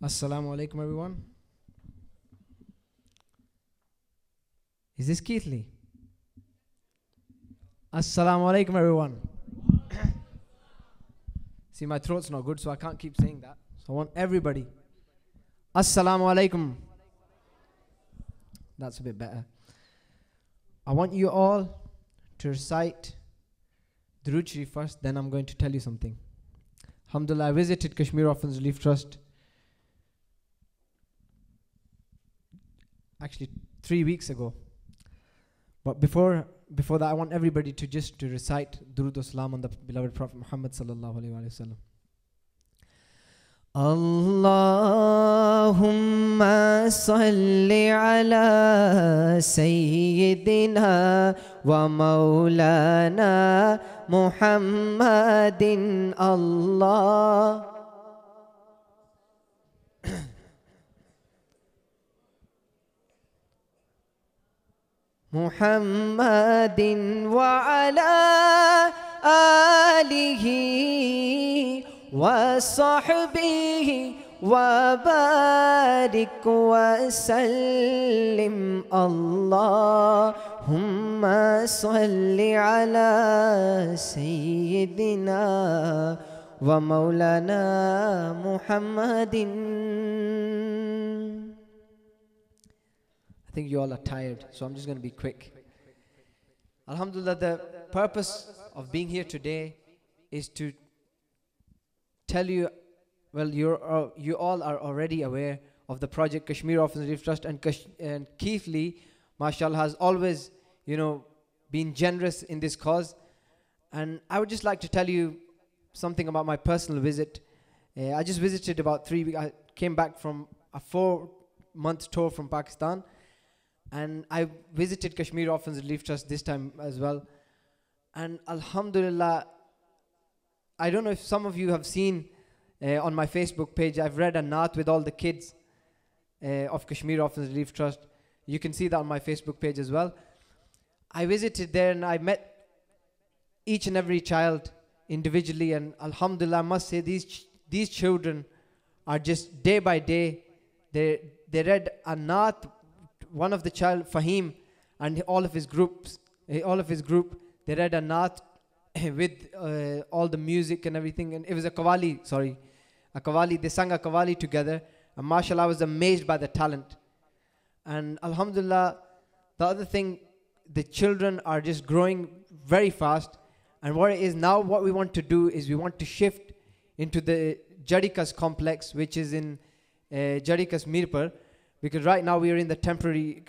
Assalamu alaikum, everyone. Is this Keithley? Assalamu alaikum, everyone. See, my throat's not good, so I can't keep saying that. So I want everybody. Assalamu alaikum. That's a bit better. I want you all to recite Durood Sharif first, then I'm going to tell you something. Alhamdulillah, I visited Kashmir Orphans Relief Trust actually 3 weeks ago. But before that, I want everybody to recite Durood Salam on the beloved Prophet Muhammad sallallahu alaihi wasallam. Allahumma salli ala Sayyidina wa Maulana Muhammadin Allah. Muhammadin wa ala alihi wa sahbihi wa barik wa sallim. Allahumma salli ala Sayyidina wa Maulana Muhammadin. I think you all are tired, so I'm just going to be quick. Alhamdulillah, the purpose of being here today is to tell you, well, you all are already aware of the project Kashmir Orphans Relief Trust, and Keithley, mashallah, has always, been generous in this cause. And I would just like to tell you something about my personal visit. I just visited about 3 weeks. I came back from a 4-month tour from Pakistan. And I visited Kashmir Orphans Relief Trust this time as well. And alhamdulillah, I don't know if some of you have seen on my Facebook page, I've read a naat with all the kids of Kashmir Orphans Relief Trust. You can see that on my Facebook page as well. I visited there and I met each and every child individually. And alhamdulillah, I must say these children are just day by day, they read a naat. One of the child, Fahim, and all of his group, they read a naat with all the music and everything. And it was a qawwali, they sang a qawwali together. And mashallah, I was amazed by the talent. And alhamdulillah, the other thing, the children are just growing very fast. And what it is now, what we want to do is we want to shift into the Jadikas complex, which is in Jadikas Mirpur. Because right now we are in the temporary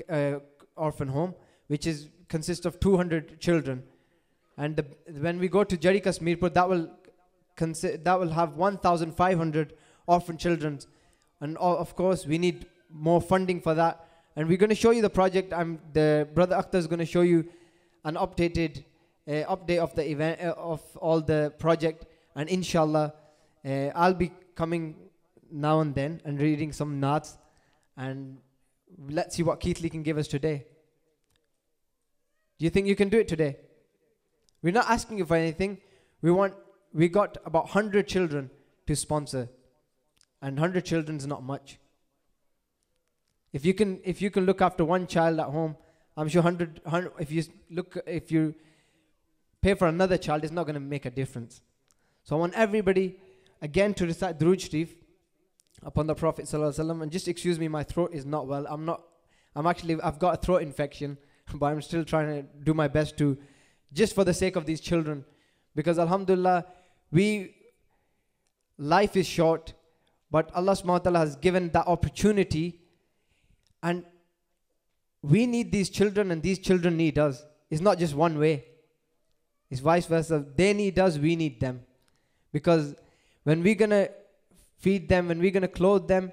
orphan home, which consists of 200 children. And when we go to Jadikas Mirpur, that will have 1,500 orphan children. And of course, we need more funding for that. And we're going to show you the project. The brother Akhtar is going to show you an update of the event of all the project. And inshallah, I'll be coming now and then and reading some naats. And let's see what Keithley can give us today. Do you think you can do it today? We're not asking you for anything. We got about 100 children to sponsor. And 100 children is not much. If you can look after one child at home, I'm sure 100 if you pay for another child, it's not going to make a difference. So I want everybody again to recite Durood Sharif upon the Prophet sallallahu alaihi wasallam. And just excuse me, my throat is not well. I've got a throat infection, but I'm still trying to do my best to, just for the sake of these children, because alhamdulillah, life is short, but Allah subhanahu wa ta'ala has given that opportunity, and we need these children and these children need us. It's not just one way. It's vice versa. They need us, we need them. Because when we're going to feed them, when we're going to clothe them,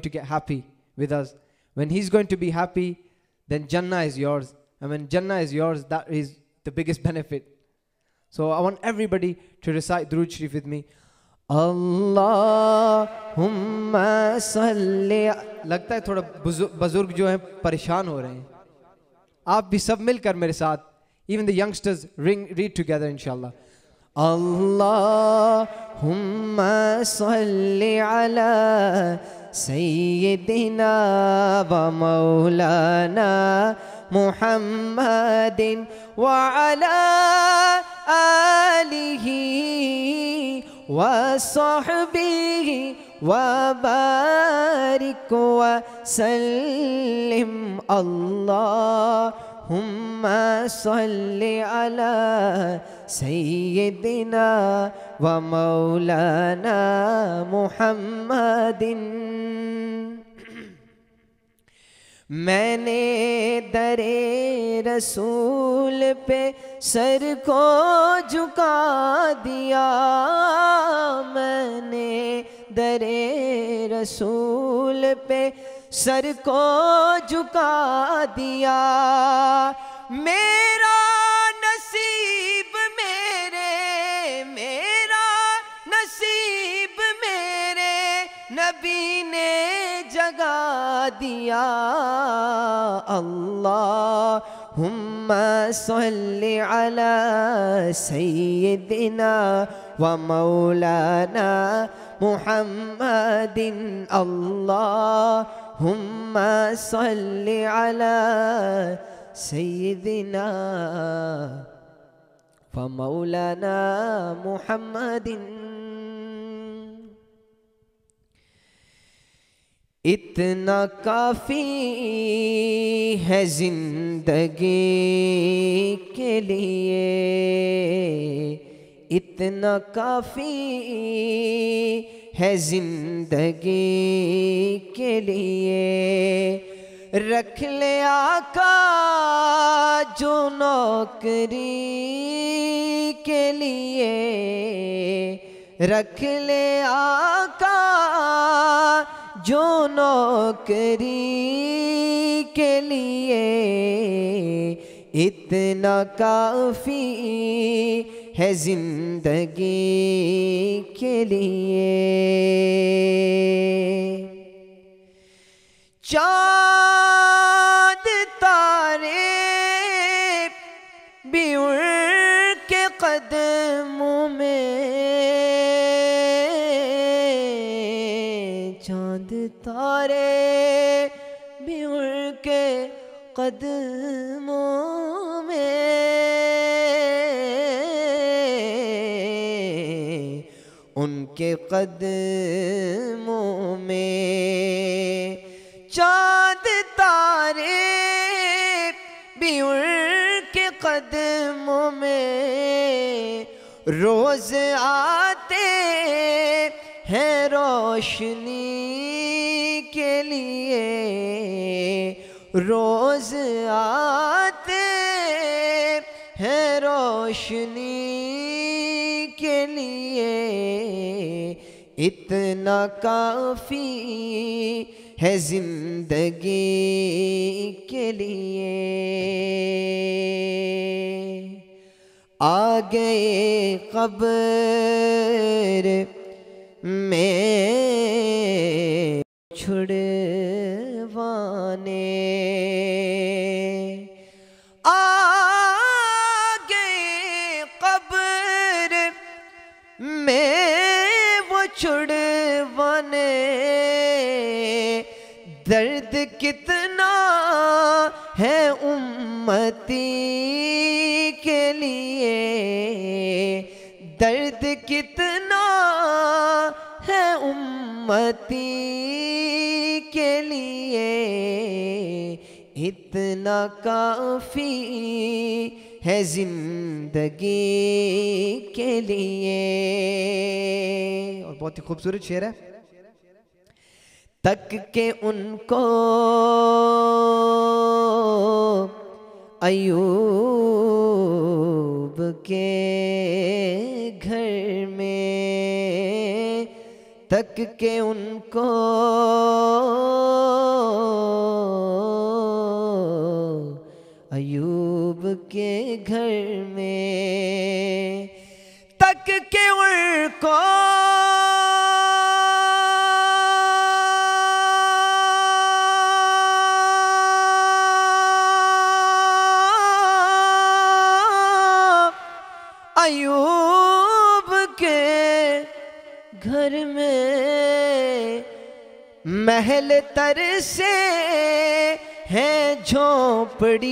to get happy with us. When he's going to be happy, then Jannah is yours. And when Jannah is yours, that is the biggest benefit. So I want everybody to recite Durood Sharif with me. Allahumma salli. लगता है थोड़ा बुजुर्ग जो हैं परेशान हो रहे हैं. आप भी सब मिलकर मेरे साथ. Even the youngsters read together inshallah. अल्लाहुम्मा सल्लि अला सय्यिदिना व मौलाना मुहम्मदिन व अला आलिही व सहबिही व बारिक व सल्लिम। अल्लाहुम्मा सल्लि अला सय्यिदिना व मौलाना मुहम्मदिन। मैंने दरे रसूल पे सर को झुका दिया, मैंने दरे रसूल पे सर को झुका दिया। मेरा नसीब मेरा नसीब मेरे नबी ने जगा दिया। अल्लाहुम्मा सल्लि अला सय्यिदिना व मौलाना मुहम्मदिन। अल्लाहुम्मा सल्लि अला सय्यिदिना व मौलाना मुहम्मदिन। इतना काफ़ी है जिंदगी के लिए, इतना काफ़ी है जिंदगी के लिए। रख ले आका जो नौकरी के लिए, रख ले आका जो नौकरी के लिए। इतना काफ़ी है जिंदगी के लिए। चाँद तारे भी उड़ के कदमों में, चाँद तारे भी उड़ के कदमों में। उनके कदमों में चाँद तारे भी उड़ के कदमों में। रोज आते हैं रोशनी के लिए, रोज आते हैं रोशनी के लिए। इतना काफ़ी है जिंदगी के लिए। आ गए कब्र में छुड़वाने, आ गए कब्र में वो छुड़वाने। दर्द कितना है उम्मती के लिए, दर्द कितना है उम्मती के लिए। इतना काफ़ी है जिंदगी के लिए। और बहुत ही खूबसूरत शेर है। तक के उनको अयूब के घर में, तक के उनको अयूब के घर में, तक के उनको अयूब घर में महल तर से हैं झोंपड़ी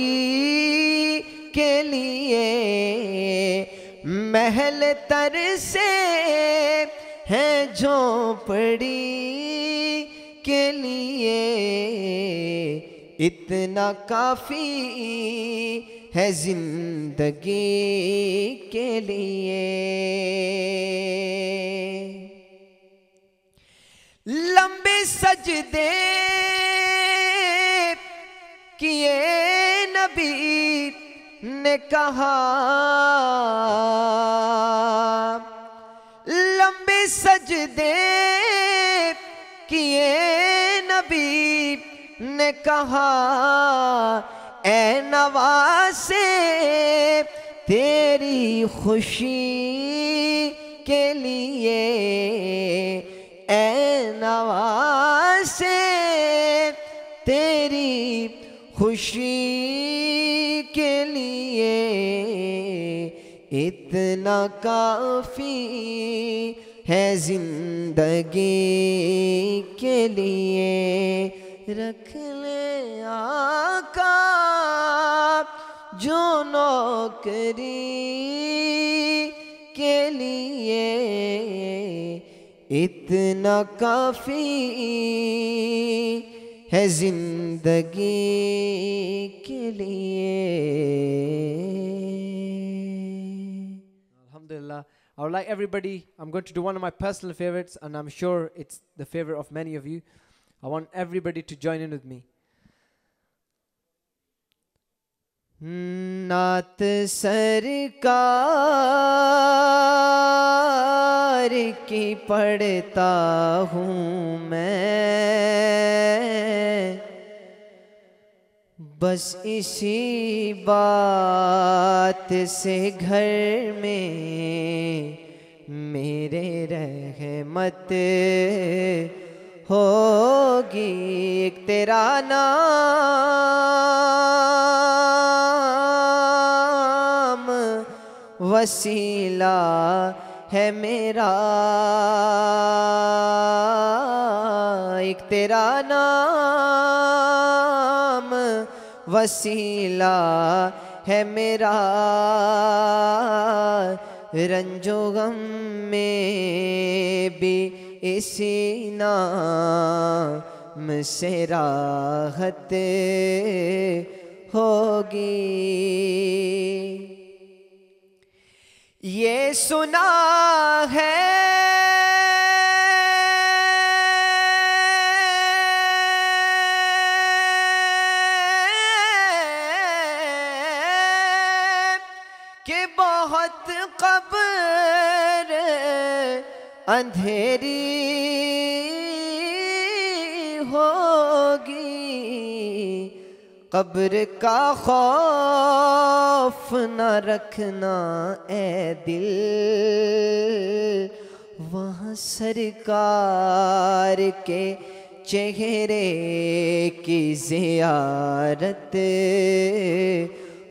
के लिए, महल तर से हैं झोंपड़ी के लिए, इतना काफी है जिंदगी के लिए। लंबे सजदे किए नबी ने कहा, लंबे सजदे किए नबी ने कहा, ऐ नवासे तेरी खुशी के लिए, ऐ नवासे तेरी खुशी के लिए, इतना काफी है जिंदगी के लिए। रख ले आका जो नौकरी के लिए, इतना काफी है जिंदगी के लिए। Alhamdulillah. I would like everybody, I'm going to do one of my personal favorites, and I'm sure it's the favorite of many of you. I want everybody to join in with me. नात सरकार की पढ़ता हूँ मैं, बस इसी बात से घर में मेरे रहमत होगी। एक तेरा नाम वसीला है मेरा, एक तेरा नाम वसीला है मेरा, रंजो गम में भी इसी नाम से राहत होगी। ये सुना है कि बहुत कब्र अंधेरी होगी, कब्र का खौफ न रखना ए दिल, वहाँ सरकार के चेहरे की ज़ियारत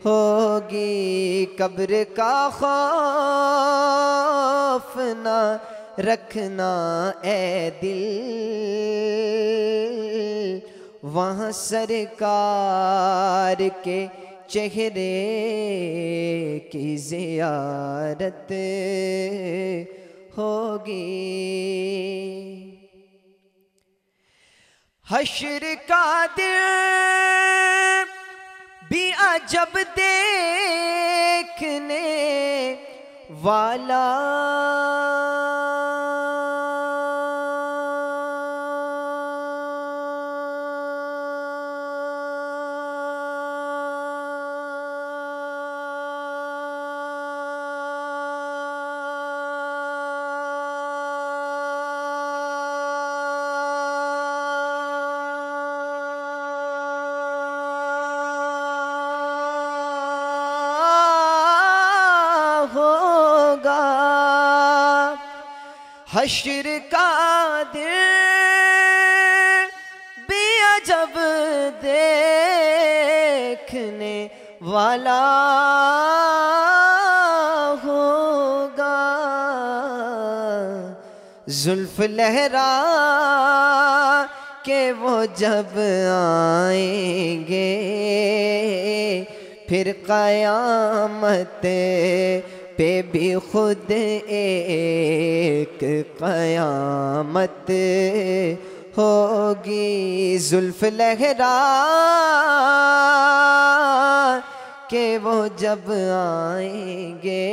होगी। कब्र का खौफ न रखना ए दिल, वहाँ सरकार के चेहरे की ज़ियारत होगी। हश्र का दिन भी अजब देखने वाला, हश्र का दिन भी अजब देखने वाला होगा, जुल्फ लहरा के वो जब आएंगे, फिर क़यामत पे भी खुद एक क़यामत होगी। जुल्फ लहरा के वो जब आएंगे,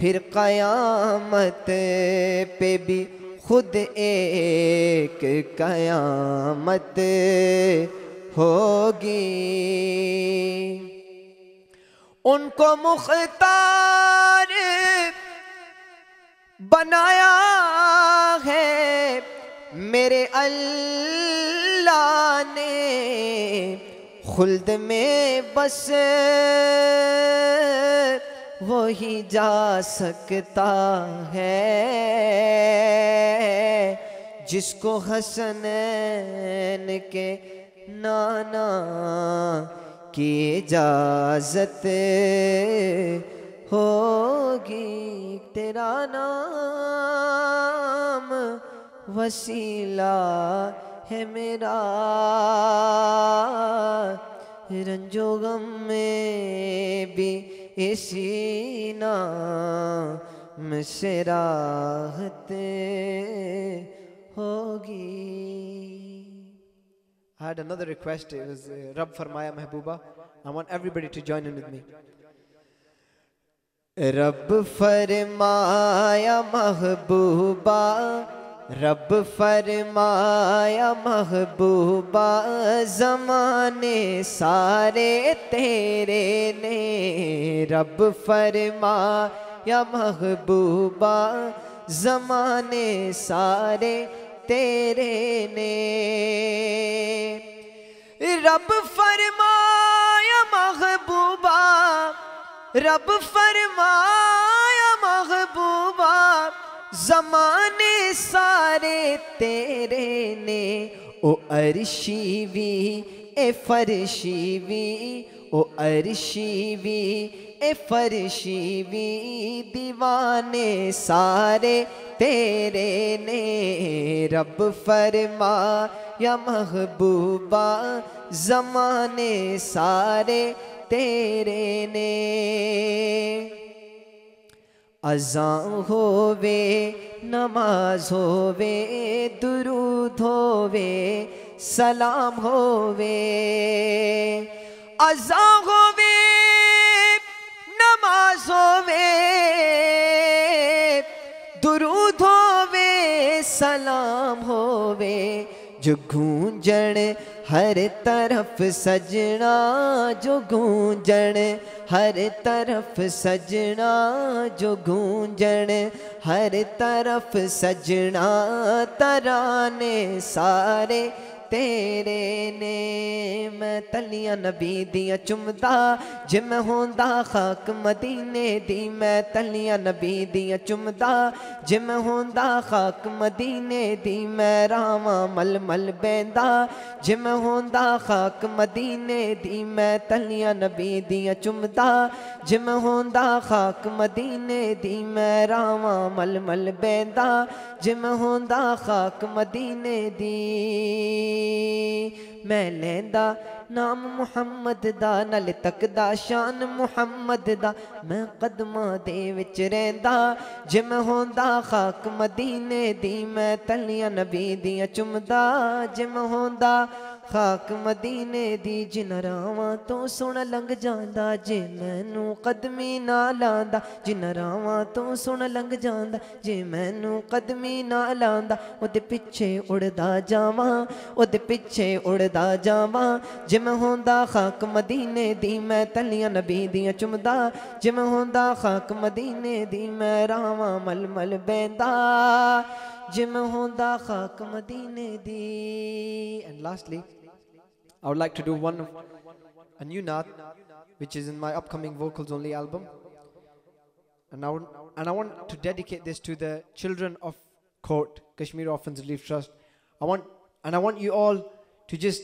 फिर क़यामत पे भी खुद एक क़यामत होगी। उनको मुख्तार बनाया है मेरे अल्लाह ने, खुल्द में बस वो ही जा सकता है, जिसको हसनैन के नाना की इजाज़त होगी। तेरा नाम वसीला है मेरा, रंजो गम में भी इसी नाम से राहत होगी। I had another request. It was Rab Farmaya Mehbooba. I want everybody to join in with me. Rab Farmaya Mehbooba, Rab Farmaya Mehbooba, ज़माने सारे तेरे ने। रब फरमाया महबूबा, ज़माने सारे तेरे ने। रब फरमाया महबूबा, रब फरमाया महबूबा, ज़माने सारे तेरे ने। ओ अर्शी भी ए फरशी भी, ओ अर्शी भी ए फरशी भी, दीवाने सारे तेरे ने। रब फरमाया महबूबा, ज़माने सारे तेरे ने। अज़ां होवे नमाज होवे, दुरूद होवे सलाम होवे। अज़ां होवे नमाज होवे, दुरूद होवे सलाम होवे, जो गूंजण हर तरफ सजना, जो गूंजण हर तरफ सजना, जो गूंजण हर तरफ सजना, तराने सारे तेरे ने। मैं तलियां नबी दियां चुमदा, जे मैं होंदा खाक मदीने दी। मैं तलियां नबी दियां चुमदा, जे मैं होंदा खाक मदीने दी। मैं रावां मल मल बैंदा, जे मैं होंदा खाक मदीने दी। मैं तलियां नबी दियां चुमदा, जे मैं होंदा खाक मदीने दी। मैं रावां मल मल बैंदा, जे मैं होंदा खाक मदीने दी। मैं लैंदा नाम मुहम्मद दा, नाल तकदा शान मुहम्मद दा। मैं कदमां दे विच रहिंदा, जे मैं होंदा खाक मदीने दी। मैं तलियां नबी दियां चुमदा, जे मैं होंदा खाक मदीने दी। जिन रावां तो सुन लंघ जांदा, जे मैनू कदमी ना लांदा। जिन रावां तो सुन लंघ जांदा, जे मैनू कदमी ना लांदा। ओदे पिछे उड़दा जावां, ओदे पिछे उड़दा जावां, जे मैं होंदा खाक मदीने दी। मैं तलियां नबी दियां चुमदा, जे मैं होंदा खाक मदीने दी। मैं रावां मल मल बैंदा, जे मैं होंदा खाक मदीने दी। And lastly, I would like to do a new naat, which is in my upcoming Vocals Only album. And I want to dedicate this to the children of Court, Kashmir Orphans Relief Trust. I want you all to just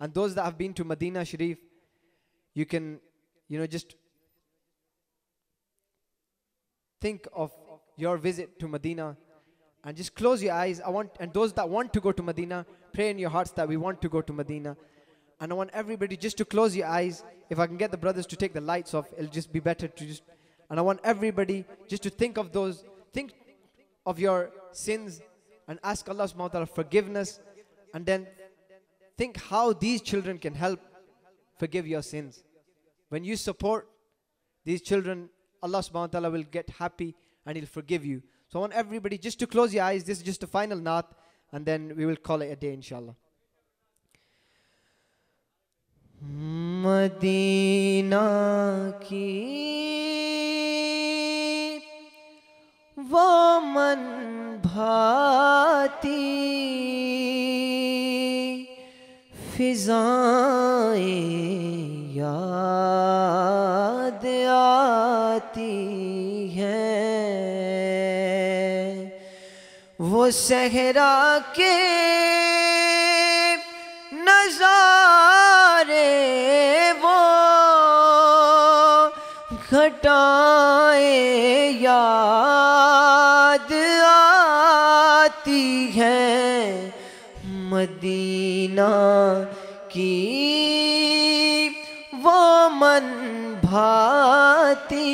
And those that have been to Medina Sharif, you can, just think of your visit to Medina and just close your eyes. And those that want to go to Medina, pray in your hearts that we want to go to Medina. And I want everybody just to close your eyes. If I can get the brothers to take the lights off, it'll just be better to just, and I want everybody just to think of your sins and ask Allah subhanahu wa ta'ala forgiveness, and then think how these children can help forgive your sins. When you support these children, Allah subhanahu wa ta'ala will get happy and He'll forgive you. So I want everybody just to close your eyes. This is just a final naat, and then we will call it a day, inshallah. Madina ki wo man bhati fizaएं याद आती हैं, वो सहरा के नज़ारे, वो घटाएं याद आती हैं। मदीना की वो मन भाती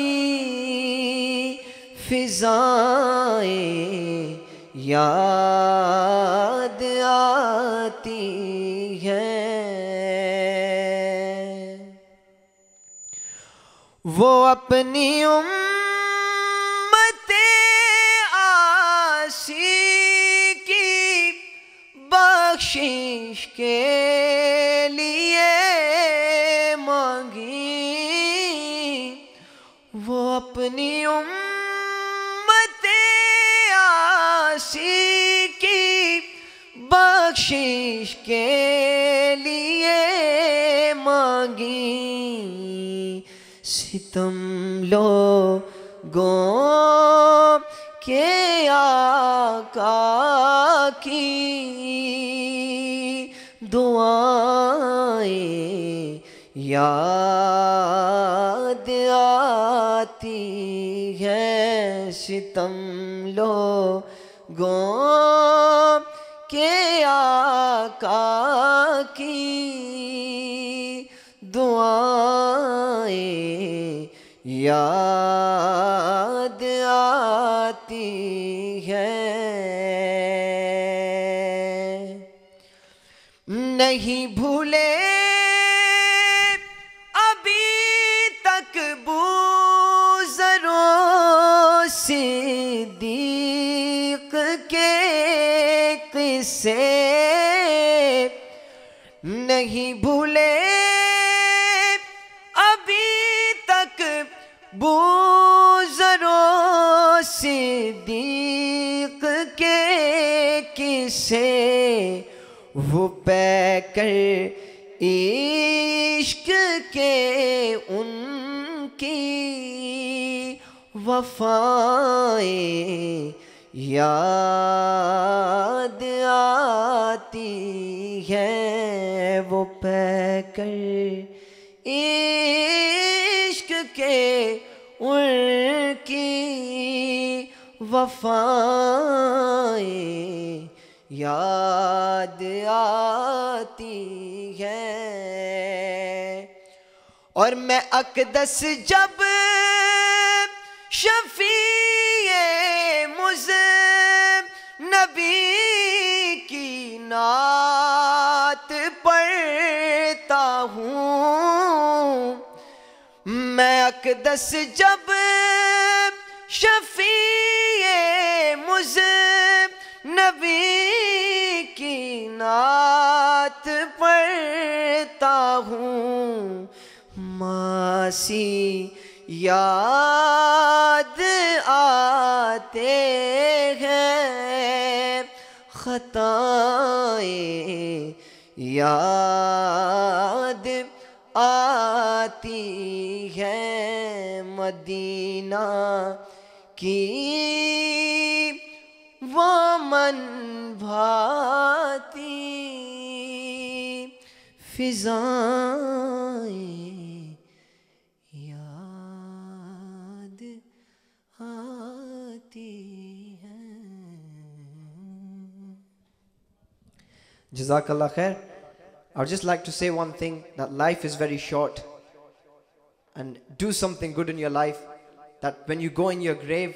फिजाएं याद आती हैं। वो अपनी उम्मते आसी की बख्शिश के लिए मांगी, वो अपनी उम्मते आसी की बख्शिश के लिए मांगी। सितम लोगों के आका की दुआएं याद आती हैं। सितम लोगों के आका की दुआएं याद आती हैं। नहीं भूले अभी तक बूज़रों सिद्दीक़ के किस्से, नहीं भूले अभी तक बूज़रों सिद्दीक़ के किस्से। वो पैकर इश्क के उनकी वफ़ाएं याद आती हैं। वो पैकर इश्क के उनकी वफ़ाएं याद आती हैं। और मैं अक़दस जब शफ़ीए मुज़नबी की नात पढ़ता हूँ, मैं अक़दस जब शफ़ीए मुज़नबी की नात पढ़ता हूँ, मासी याद आते हैं, खताएं याद आती हैं। मदीना की वो मन भाती फिजाएं Jazakallah khair. I would just like to say one thing, that life is very short, and do something good in your life, that when you go in your grave,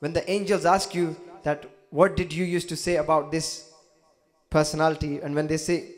when the angels ask you that what did you used to say about this personality, and when they say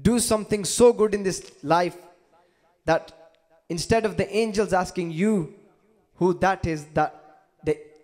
do something so good in this life that instead of the angels asking you who that is, that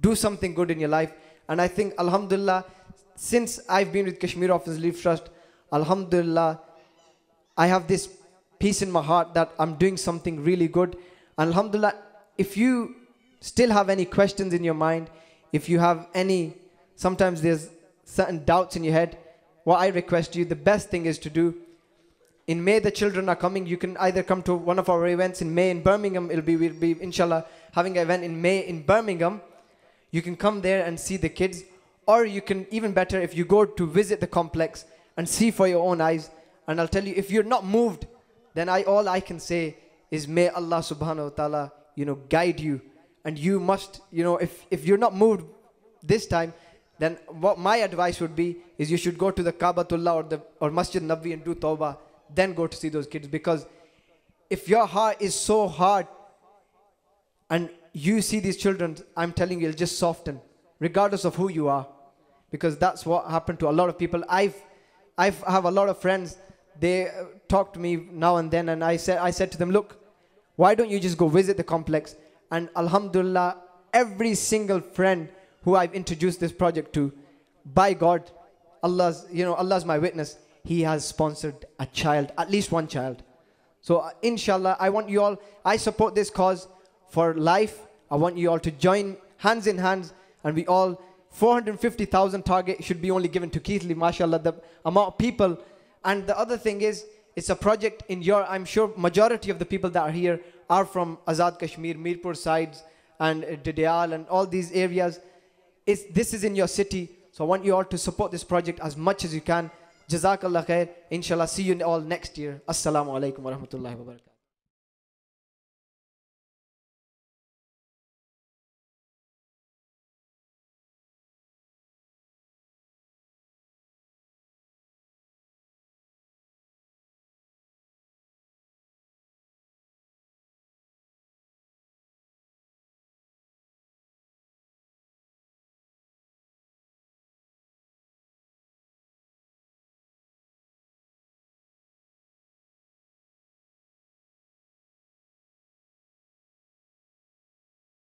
Do something good in your life. And I think alhamdulillah, since I've been with Kashmir Orphans Relief Trust, alhamdulillah, I have this peace in my heart that I'm doing something really good. And alhamdulillah, if you still have any questions in your mind, if you have any, sometimes there's certain doubts in your head, what I request you, the best thing is to do, in May the children are coming. You can either come to one of our events in May in Birmingham. We'll be inshallah having an event in May in Birmingham. You can come there and see the kids, or you can, even better, if you go to visit the complex and see for your own eyes. And I'll tell you, if you're not moved, then all I can say is may Allah subhanahu wa ta'ala, guide you. And you must, if you're not moved this time, then what my advice would be is you should go to the Kaabatullah or Masjid Nabawi and do tawbah, then go to see those kids. Because if your heart is so hard and you see these children, I'm telling you, it'll just soften, regardless of who you are. Because that's what happened to a lot of people. I have a lot of friends, they talk to me now and then, and I said to them, look, why don't you just go visit the complex? And alhamdulillah, every single friend who I've introduced this project to, by God, Allah's my witness, he has sponsored a child, at least one child. So inshallah, I want you all, I support this cause for life. I want you all to join hands in hands, and we all, 450,000 target should be only given to Keithley, mashallah, the amount of people. And the other thing is, it's a project I'm sure majority of the people that are here are from Azad Kashmir, Mirpur sides, and Dadial, and all these areas. This is in your city. So I want you all to support this project as much as you can. Jazakallah khair. Inshallah, see you all next year. Assalamu alaikum wa rahmatullahi wa barakatuh.